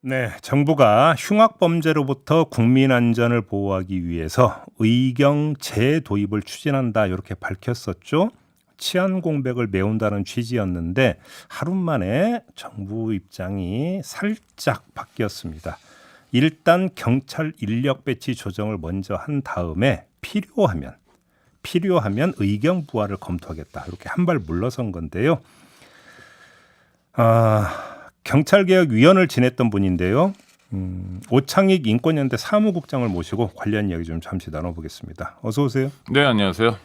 네, 정부가 흉악범죄로부터 국민 안전을 보호하기 위해서 의경 재도입을 추진한다 이렇게 밝혔었죠. 치안 공백을 메운다는 취지였는데 하루 만에 정부 입장이 살짝 바뀌었습니다. 일단 경찰 인력 배치 조정을 먼저 한 다음에 필요하면 의경 부활을 검토하겠다 이렇게 한 발 물러선 건데요. 경찰개혁위원을 지냈던 분인데요. 오창익 인권연대 사무국장을 모시고 관련 이야기 좀 잠시 나눠보겠습니다. 어서 오세요. 네, 안녕하세요.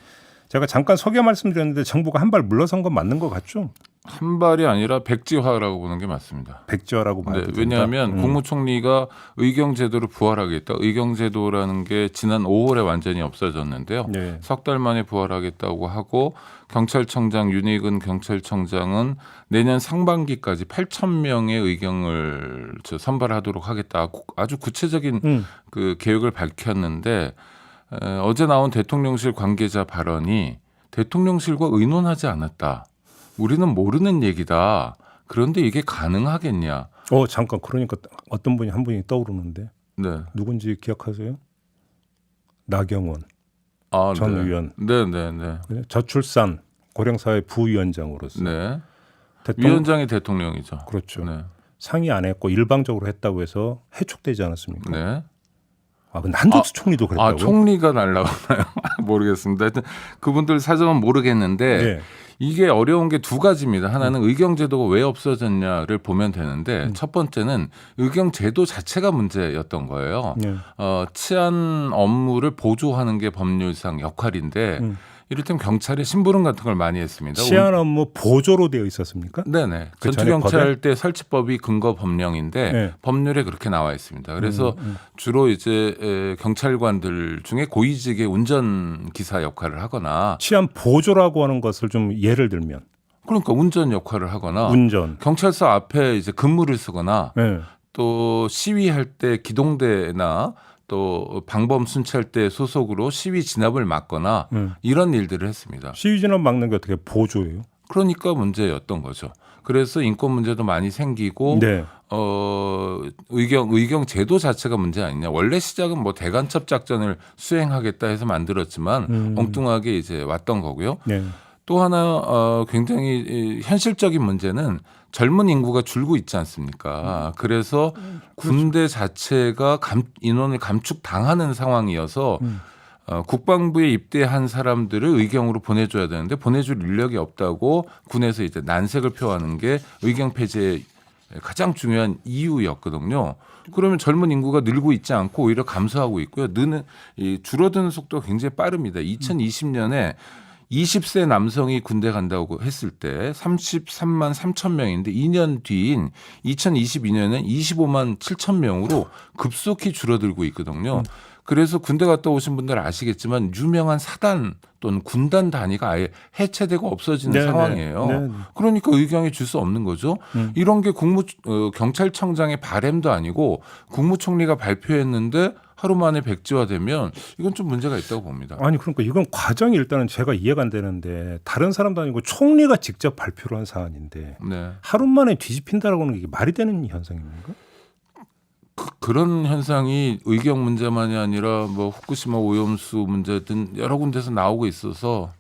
제가 잠깐 소개 말씀드렸는데 정부가 한 발 물러선 건 맞는 것 같죠? 한 발이 아니라 백지화라고 보는 게 맞습니다. 백지화라고 봐야 된다. 왜냐하면 국무총리가 의경제도를 부활하겠다. 의경제도라는 게 지난 5월에 완전히 없어졌는데요. 네. 석 달 만에 부활하겠다고 하고 경찰청장 윤희근 경찰청장은 내년 상반기까지 8,000명의 의경을 선발하도록 하겠다. 아주 구체적인 그 계획을 밝혔는데 어제 나온 대통령실 관계자 발언이 대통령실과 의논하지 않았다. 우리는 모르는 얘기다. 그런데 이게 가능하겠냐? 잠깐 그러니까 어떤 분이 한 분이 떠오르는데 네. 누군지 기억하세요? 나경원 아, 전 네. 의원. 네. 저출산 고령사회 부위원장으로서 네. 위원장이 대통령이죠. 그렇죠. 네. 상의 안 했고 일방적으로 했다고 해서 해촉되지 않았습니까? 네. 근데 한덕수 총리도 그랬다고요? 총리가 날라가나요? 모르겠습니다. 하여튼 그분들 사정은 모르겠는데 네. 이게 어려운 게 두 가지입니다. 하나는 의경제도가 왜 없어졌냐를 보면 되는데 첫 번째는 의경제도 자체가 문제였던 거예요. 네. 치안 업무를 보조하는 게 법률상 역할인데 이를테면 경찰에 심부름 같은 걸 많이 했습니다. 치안 업무 보조로 되어 있었습니까? 네네. 그 전에 전투경찰대 설치법이 근거 법령인데 네. 법률에 그렇게 나와 있습니다. 그래서 주로 이제 경찰관들 중에 고위직의 운전기사 역할을 하거나 치안 보조라고 하는 것을 좀 예를 들면 그러니까 운전 역할을 하거나 운전. 경찰서 앞에 이제 근무를 쓰거나 네. 또 시위할 때 기동대나 또 방범 순찰 대 소속으로 시위 진압을 막거나 이런 일들을 했습니다. 시위 진압 막는 게 어떻게 보조예요? 그러니까 문제였던 거죠. 그래서 인권 문제도 많이 생기고 네. 의경 제도 자체가 문제 아니냐. 원래 시작은 뭐 대간첩 작전을 수행하겠다 해서 만들었지만 엉뚱하게 이제 왔던 거고요. 네. 또 하나 굉장히 현실적인 문제는 젊은 인구가 줄고 있지 않습니까? 그래서 군대 자체가 인원을 감축당하는 상황이어서 국방부에 입대한 사람들을 의경으로 보내줘야 되는데 보내줄 인력이 없다고 군에서 이제 난색을 표하는 게 의경 폐지의 가장 중요한 이유였거든요. 그러면 젊은 인구가 늘고 있지 않고 오히려 감소하고 있고요. 줄어드는 속도가 굉장히 빠릅니다. 2020년에 20세 남성이 군대 간다고 했을 때 33만 3천 명인데 2년 뒤인 2022년엔 25만 7천 명으로 급속히 줄어들고 있거든요. 그래서 군대 갔다 오신 분들 아시겠지만 유명한 사단 또는 군단 단위가 아예 해체되고 없어지는 상황이에요. 네네. 그러니까 의경이 줄 수 없는 거죠. 이런 게 경찰청장의 바램도 아니고 국무총리가 발표했는데 하루 만에 백지화되면 이건 좀 문제가 있다고 봅니다. 아니 그러니까 이건 과정이 일단은 제가 이해가 안 되는데 다른 사람도 아니고 총리가 직접 발표를 한 사안인데 네. 하루 만에 뒤집힌다라고 하는 게 이게 말이 되는 현상입니까? 그런 현상이 의경 문제만이 아니라 뭐 후쿠시마 오염수 문제 등 여러 군데서 나오고 있어서.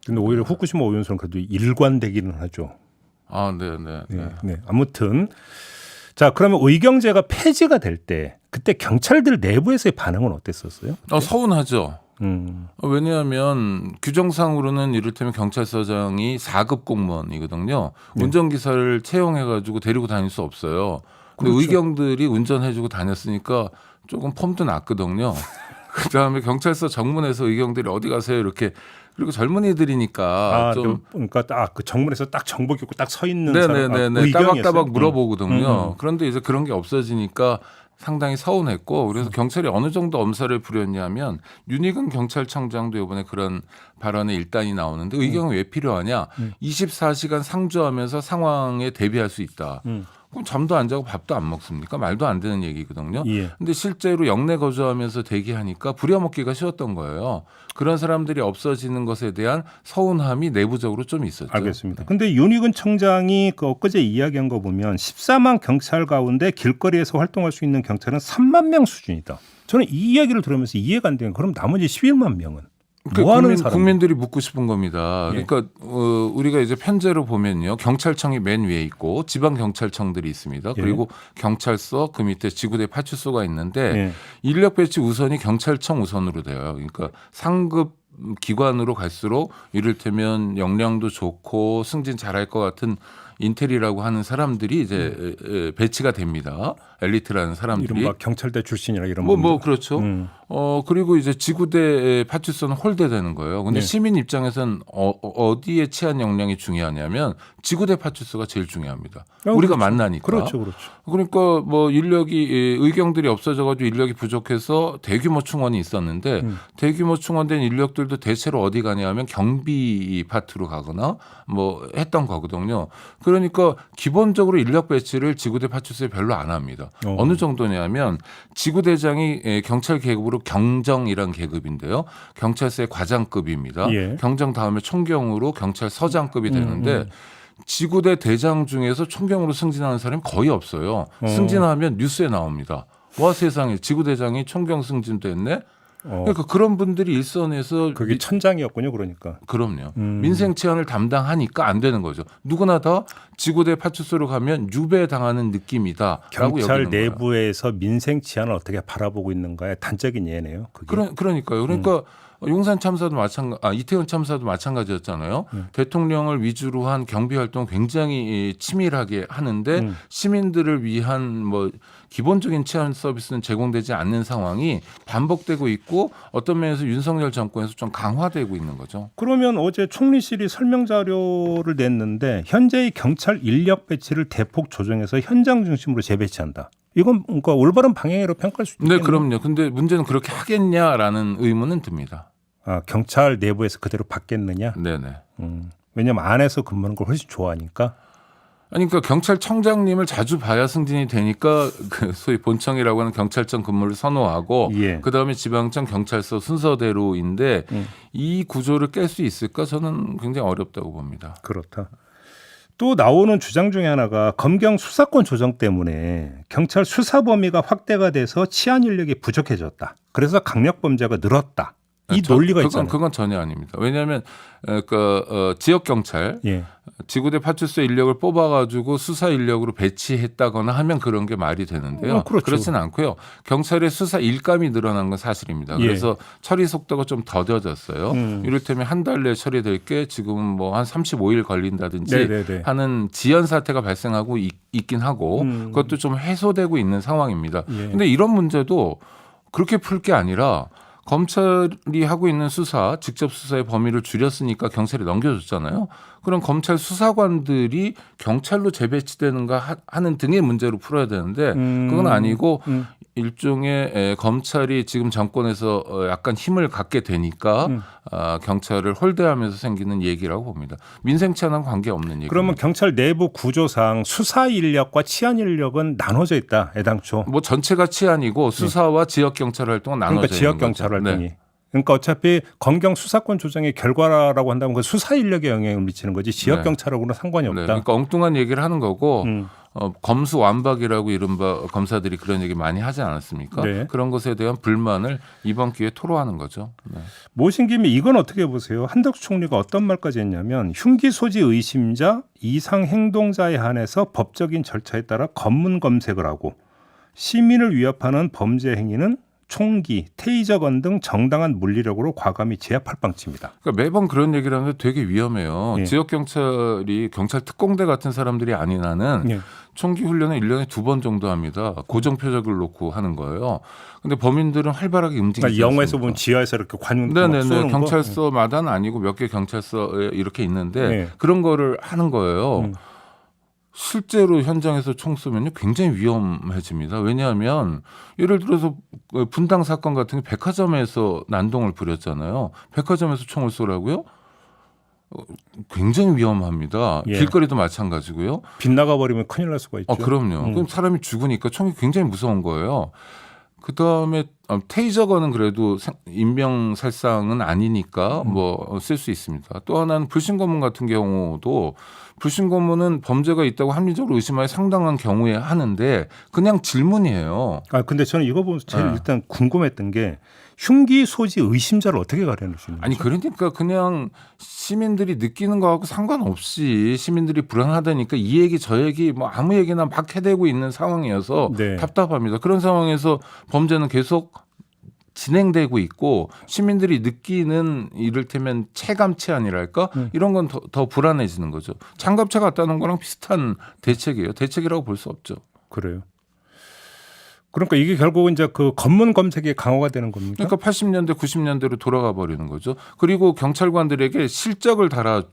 근데 오히려 후쿠시마 오염수는 그래도 일관되기는 하죠. 네. 아무튼 자 그러면 의경제가 폐지가 될 때 그때 경찰들 내부에서의 반응은 어땠었어요? 서운하죠. 왜냐하면 규정상으로는 이를테면 경찰서장이 4급 공무원이거든요. 운전기사를 채용해가지고 데리고 다닐 수 없어요. 근데 그렇죠. 의경들이 운전해주고 다녔으니까 조금 폼도 났거든요. 그다음에 경찰서 정문에서 의경들이 어디 가세요 이렇게 그리고 젊은이들이니까 그러니까 딱 그 정문에서 딱 정복 입고 딱 서 있는 네네네 의경이었어요? 따박따박 물어보거든요. 그런데 이제 그런 게 없어지니까 상당히 서운했고 그래서 경찰이 어느 정도 엄살을 부렸냐면 윤희근 경찰청장도 이번에 그런 발언의 일단이 나오는데 의경이 왜 필요하냐? 24시간 상주하면서 상황에 대비할 수 있다. 그럼 잠도 안 자고 밥도 안 먹습니까? 말도 안 되는 얘기거든요. 예. 근데 실제로 영내 거주하면서 대기하니까 부려먹기가 쉬웠던 거예요. 그런 사람들이 없어지는 것에 대한 서운함이 내부적으로 좀 있었죠. 알겠습니다. 근데 윤희근 청장이 그 엊그제 이야기한 거 보면 14만 경찰 가운데 길거리에서 활동할 수 있는 경찰은 3만 명 수준이다. 저는 이 이야기를 들으면서 이해가 안 되는. 그럼 나머지 11만 명은 뭐 하는 사람? 국민들이 묻고 싶은 겁니다. 예. 그러니까 우리가 이제 편제로 보면요, 경찰청이 맨 위에 있고 지방 경찰청들이 있습니다. 예. 그리고 경찰서 그 밑에 지구대 파출소가 있는데 예. 인력 배치 우선이 경찰청 우선으로 돼요. 그러니까 상급 기관으로 갈수록 이를테면 역량도 좋고 승진 잘할 것 같은 인텔이라고 하는 사람들이 이제 배치가 됩니다. 엘리트라는 사람들이. 이른바 경찰대 출신이라 이런 뭐 그렇죠. 음. 그리고 이제 지구대 파출소는 홀대되는 거예요. 근데 네. 시민 입장에서는 어디에 치안 역량이 중요하냐면 지구대 파출소가 제일 중요합니다. 우리가 그렇죠. 만나니까. 그렇죠. 그러니까 뭐 인력이 의경들이 없어져가지고 인력이 부족해서 대규모 충원이 있었는데 대규모 충원된 인력들도 대체로 어디 가냐면 경비 파트로 가거나 뭐 했던 거거든요. 그러니까 기본적으로 인력 배치를 지구대 파출소에 별로 안 합니다. 어느 정도냐면 지구대장이 경찰 계급으로 경정이란 계급인데요. 경찰서의 과장급입니다. 예. 경정 다음에 총경으로 경찰서장급이 되는데 지구대 대장 중에서 총경으로 승진하는 사람이 거의 없어요. 승진하면 뉴스에 나옵니다. 와 세상에 지구대장이 총경 승진됐네. 그러니까 그런 분들이 일선에서 그게 천장이었군요. 그러니까. 그럼요. 민생 치안을 담당하니까 안 되는 거죠. 누구나 다 지구대 파출소로 가면 유배당하는 느낌이다라고 경찰 여기는 내부에서 민생 치안을 어떻게 바라보고 있는가의 단적인 예네요. 그게. 그러니까요. 그러니까 용산 참사도 이태원 참사도 마찬가지였잖아요. 대통령을 위주로 한 경비 활동 굉장히 치밀하게 하는데 시민들을 위한 뭐 기본적인 치안 서비스는 제공되지 않는 상황이 반복되고 있고 어떤 면에서 윤석열 정권에서 좀 강화되고 있는 거죠. 그러면 어제 총리실이 설명 자료를 냈는데 현재의 경찰 인력 배치를 대폭 조정해서 현장 중심으로 재배치한다. 이건 그러니까 올바른 방향으로 평가할 수 있겠네요. 네, 그럼요. 근데 문제는 그렇게 하겠냐라는 의문은 듭니다. 경찰 내부에서 그대로 받겠느냐? 네네. 왜냐하면 안에서 근무하는 걸 훨씬 좋아하니까. 아니, 그러니까 경찰청장님을 자주 봐야 승진이 되니까 그 소위 본청이라고 하는 경찰청 근무를 선호하고 예. 그다음에 지방청 경찰서 순서대로인데 이 구조를 깰 수 있을까? 저는 굉장히 어렵다고 봅니다. 그렇다. 또 나오는 주장 중에 하나가 검경 수사권 조정 때문에 경찰 수사 범위가 확대가 돼서 치안 인력이 부족해졌다. 그래서 강력 범죄가 늘었다. 이 논리가 있잖아요. 그건 전혀 아닙니다. 왜냐하면 지역 경찰, 예. 지구대 파출소 인력을 뽑아가지고 수사 인력으로 배치했다거나 하면 그런 게 말이 되는데요. 그렇죠. 그렇지는 않고요. 경찰의 수사 일감이 늘어난 건 사실입니다. 예. 그래서 처리 속도가 좀 더뎌졌어요. 이를테면 한 달 내에 처리될 게 지금은 뭐 한 35일 걸린다든지 네네네. 하는 지연 사태가 발생하고 있긴 하고 그것도 좀 해소되고 있는 상황입니다. 그런데 이런 문제도 그렇게 풀 게 아니라 검찰이 하고 있는 수사, 직접 수사의 범위를 줄였으니까 경찰에 넘겨줬잖아요. 그럼 검찰 수사관들이 경찰로 재배치되는가 하는 등의 문제로 풀어야 되는데 그건 아니고 일종의 검찰이 지금 정권에서 약간 힘을 갖게 되니까 경찰을 홀대하면서 생기는 얘기라고 봅니다. 민생 치안하고 관계없는 얘기입니다. 그러면 경찰 내부 구조상 수사 인력과 치안 인력은 나눠져 있다. 애당초. 뭐 전체가 치안이고 수사와 지역 경찰 활동은 나눠져 그러니까 지역 있는 거죠. 경찰 활동이. 네. 그러니까 어차피 검경 수사권 조정의 결과라고 한다면 그 수사 인력에 영향을 미치는 거지 지역 네. 경찰하고는 상관이 없다. 네. 그러니까 엉뚱한 얘기를 하는 거고 검수완박이라고 이른바 검사들이 그런 얘기 많이 하지 않았습니까? 네. 그런 것에 대한 불만을 이번 기회에 토로하는 거죠. 네. 모신 김에 이건 어떻게 보세요? 한덕수 총리가 어떤 말까지 했냐면 흉기 소지 의심자 이상 행동자에 한해서 법적인 절차에 따라 검문 검색을 하고 시민을 위협하는 범죄 행위는 총기, 테이저건 등 정당한 물리력으로 과감히 제압할 방침이다. 그러니까 매번 그런 얘기를 하는데 되게 위험해요. 예. 지역 경찰이 경찰 특공대 같은 사람들이 아닌 한은 예. 총기 훈련을 1년에 2번 정도 합니다. 고정 표적을 놓고 하는 거예요. 근데 범인들은 활발하게 움직이지 그러니까 영화에서 않습니까? 보면 지하에서 이렇게 관용 네네네. 경찰서마다는 아니고 몇 개 경찰서에 이렇게 있는데 네. 그런 거를 하는 거예요. 실제로 현장에서 총 쏘면요 굉장히 위험해집니다. 왜냐하면 예를 들어서 분당 사건 같은 게 백화점에서 난동을 부렸잖아요. 백화점에서 총을 쏘라고요? 굉장히 위험합니다. 예. 길거리도 마찬가지고요. 빗나가 버리면 큰일 날 수가 있죠. 그럼요. 그럼 사람이 죽으니까 총이 굉장히 무서운 거예요. 그 다음에 테이저건은 그래도 인명살상은 아니니까 뭐 쓸 수 있습니다. 또 하나는 불신검문 같은 경우도 불신검문은 범죄가 있다고 합리적으로 의심할 상당한 경우에 하는데 그냥 질문이에요. 근데 저는 이거 보면서 제일 네. 일단 궁금했던 게 흉기 소지 의심자를 어떻게 가려낼 수 있는 거죠? 아니 그러니까 그냥 시민들이 느끼는 거하고 상관없이 시민들이 불안하다니까 이 얘기 저 얘기 뭐 아무 얘기나 막 해대고 있는 상황이어서 네. 답답합니다. 그런 상황에서 범죄는 계속 진행되고 있고 시민들이 느끼는 이를테면 체감 체안이랄까 이런 건 더 불안해지는 거죠. 장갑차 갔다는 거랑 비슷한 대책이에요. 대책이라고 볼 수 없죠. 그래요. 그러니까 이게 결국은 이제 그 검문 검색이 강화가 되는 겁니까? 그러니까 80년대 90년대로 돌아가 버리는 거죠. 그리고 경찰관들에게 실적을 달아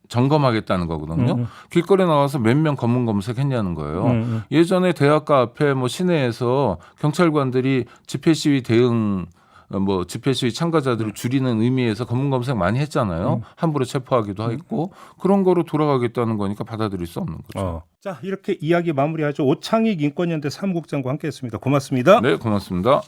점검하겠다는 거거든요. 길거리에 나와서 몇 명 검문 검색했냐는 거예요. 예전에 대학가 앞에 뭐 시내에서 경찰관들이 집회 시위 대응 뭐 집회 시위 참가자들을 줄이는 의미에서 검문 검색 많이 했잖아요. 함부로 체포하기도 했고 그런 거로 돌아가겠다는 거니까 받아들일 수 없는 거죠. 자, 이렇게 이야기 마무리하죠. 오창익 인권연대 사무국장과 함께했습니다. 고맙습니다. 네, 고맙습니다.